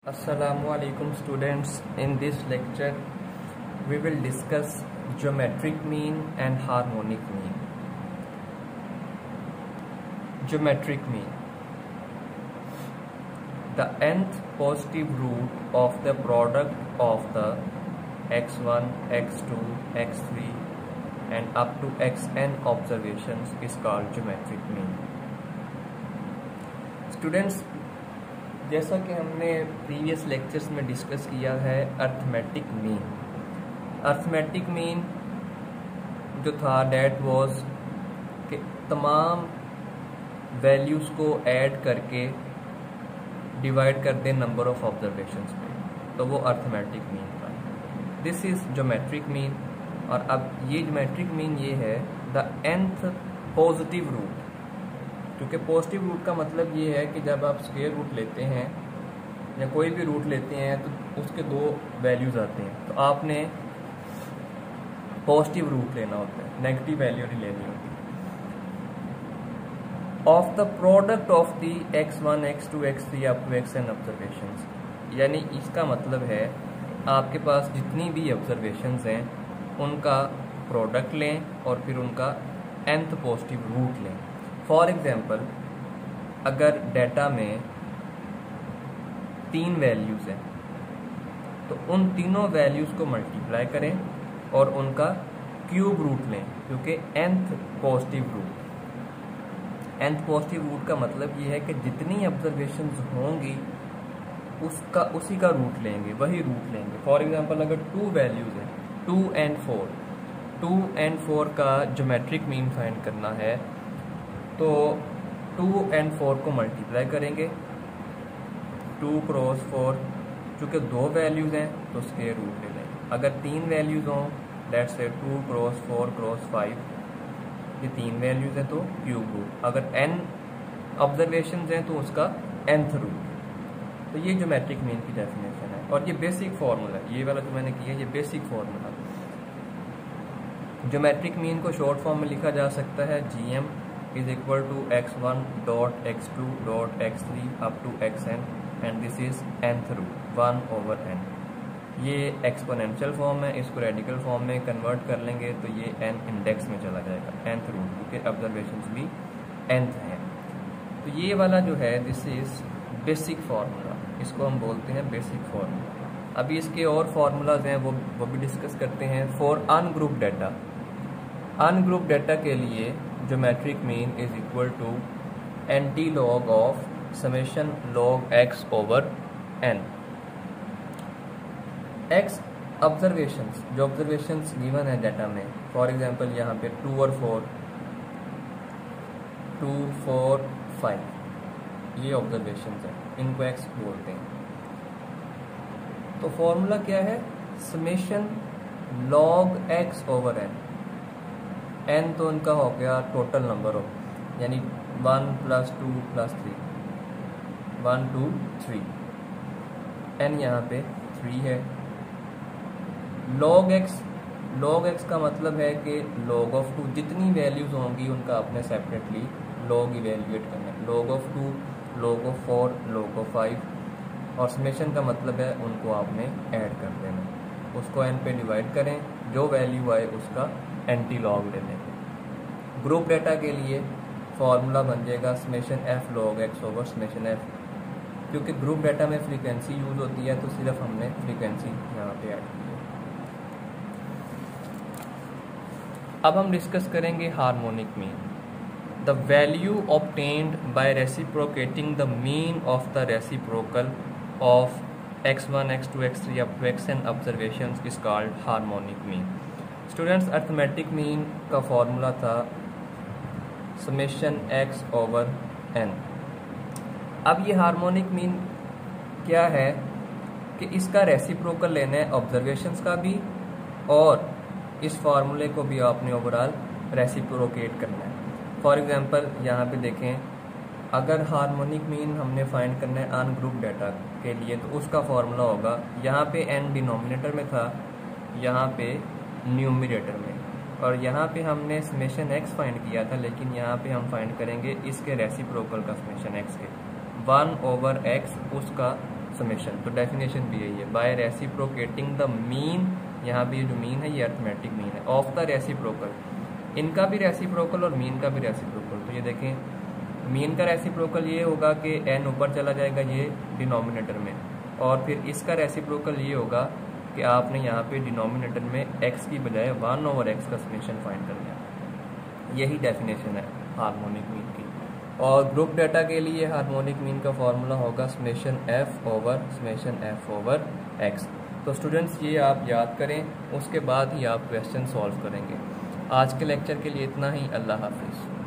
Assalamualaikum students. In this lecture we will discuss geometric mean and harmonic mean. Geometric mean: the nth positive root of the product of the x1, x2, x3 and up to xn observations is called geometric mean. Students, जैसा कि हमने previous lectures में discuss किया है arithmetic mean. Arithmetic mean जो था date was कि तमाम वैल्यूज़ को ऐड करके डिवाइड कर दें नंबर ऑफ ऑब्जर्वेशंस पे, तो वो अर्थमेटिक मीन था। This is geometric mean. और अब ये ज्योमेट्रिक मीन ये है द nth पॉजिटिव रूट, क्योंकि पॉजिटिव रूट का मतलब ये है कि जब आप स्क्वायर रूट लेते हैं या कोई भी रूट लेते हैं तो उसके दो वैल्यूज आते हैं, तो आपने पॉजिटिव रूट लेना होता है, नेगेटिव वैल्यू नहीं लेनी होती। Of the product of the x1, x2, x3 up to xn observations, यानी इसका मतलब है आपके पास जितनी भी ऑब्जर्वेशंस हैं उनका प्रोडक्ट लें और फिर उनका nth पॉजिटिव रूट लें। फॉर एग्जाम्पल, अगर डेटा में 3 वैल्यूज़ हैं तो उन तीनों वैल्यूज़ को मल्टीप्लाई करें और उनका क्यूब रूट लें, क्योंकि nth पॉजिटिव रूट का मतलब ये है कि जितनी ऑब्जर्वेशंस होंगी उसी का रूट लेंगे, वही रूट लेंगे। फॉर एग्जांपल, अगर 2 वैल्यूज़ हैं 2 एंड 4 का ज्योमेट्रिक मीन फाइंड करना है तो 2 and 4 को मल्टीप्लाई करेंगे, 2 क्रॉस 4, चूँकि 2 वैल्यूज़ हैं तो स्क्वायर रूट ले लेंगे। अगर 3 वैल्यूज़ हों, लेट्स से 2 क्रॉस 4 क्रॉस 5, ये 3 वैल्यूज़ हैं तो क्यूब रूट। अगर n ऑब्जर्वेशंस हैं तो उसका nth रूट। तो ये ज्योमेट्रिक मीन की डेफिनेशन है और ये बेसिक फार्मूला है। ये वाला जो मैंने किया है ये बेसिक फार्मूला। ज्योमेट्रिक मीन को शॉर्ट फॉर्म में लिखा जा सकता है GM is equal to x1 dot x2 dot x3 up to xn and this is nth root 1 over n। ये एक्सपोनेंशियल फॉर्म है, इसको रेडिकल फॉर्म में कन्वर्ट कर लेंगे तो ये n इंडेक्स में चला जाएगा, nth रूट, क्योंकि ऑब्जर्वेशंस भी nth हैं। तो ये वाला जो है दिस इज बेसिक फार्मूला, इसको हम बोलते हैं बेसिक फार्मूला। अभी इसके और फार्मूलाज हैं वो भी डिस्कस करते हैं। For ungroup data, ungroup data के लिए geometric mean is equal to anti log of summation log x over n। x observations, जो ऑब्जर्वेशंस गिवन है डाटा में, फॉर एग्जांपल यहाँ पे 2 और 4 5 ये ऑब्जर्वेशंस हैं, इनको x बोलते हैं। तो फॉर्मूला क्या है? Summation log x over n। n तो उनका हो गया टोटल नंबर ऑफ, यानी 1 + 2 + 3, 1 2 3, n यहाँ पे 3 है। log x का मतलब है कि log of 2 जितनी वैल्यूज होंगी उनका आपने सेपरेटली log इवेल्युएट करना है। log of 2, log of 4, log of 5, और समेशन का मतलब है उनको आपने ऐड कर देना, उसको n पे डिवाइड करें, जो वैल्यू आए उसका एंटी लॉग ले लेंगे। ग्रुप डेटा के लिए फॉर्मूला बन जाएगा summation f log x over summation f। क्योंकि ग्रुप डेटा में फ्रीक्वेंसी यूज होती है तो सिर्फ हमने फ्रीक्वेंसी यहाँ पे ऐड की है। अब हम डिस्कस करेंगे harmonic mean. The value obtained by reciprocating the mean of the reciprocal of x1, x2, x3 up to xn observations is called harmonic mean. Students, arithmetic mean का फॉर्मूला था summation x over n। अब ये harmonic mean क्या है कि इसका reciprocal लेना है ऑब्जर्वेशंस का भी, और इस फार्मूले को भी आपने ओवरऑल रेसिप्रोकेट करना है। फॉर एग्जांपल यहाँ पे देखें, अगर हार्मोनिक मीन हमने फाइंड करना है अनग्रुप डेटा के लिए तो उसका फार्मूला होगा, यहाँ पे n डिनोमिनेटर में था, यहाँ पे न्यूमरेटर में, और यहाँ पे हमने समेशन x फाइंड किया था, लेकिन यहाँ पे हम फाइंड करेंगे इसके रेसिप्रोकल का समेशन x के 1 ओवर x उसका समेशन। तो डेफिनेशन भी यही है, बाय रेसिप्रोकेटिंग द मीन, यहाँ भी जो मीन है ये अर्थमेटिक मीन है, ऑफ द रेसिप्रोकल, इनका भी रेसिप्रोकल और मीन का भी रेसिप्रोकल। तो ये देखें मीन का रेसिप्रोकल ये होगा कि n ऊपर चला जाएगा ये डिनोमिनेटर में, और फिर इसका रेसिप्रोकल ये होगा कि आपने यहाँ पे डिनोमिनेटर में x की बजाय 1/x का समेशन फाइंड करना है। यही डेफिनेशन है हार्मोनिक मीन की। और ग्रुप डेटा के लिए हार्मोनिक मीन का फॉर्मूला होगा समेशन f ओवर x। तो स्टूडेंट्स ये आप याद करें, उसके बाद ही आप क्वेश्चन सॉल्व करेंगे। आज के लेक्चर के लिए इतना ही। अल्लाह हाफिज़।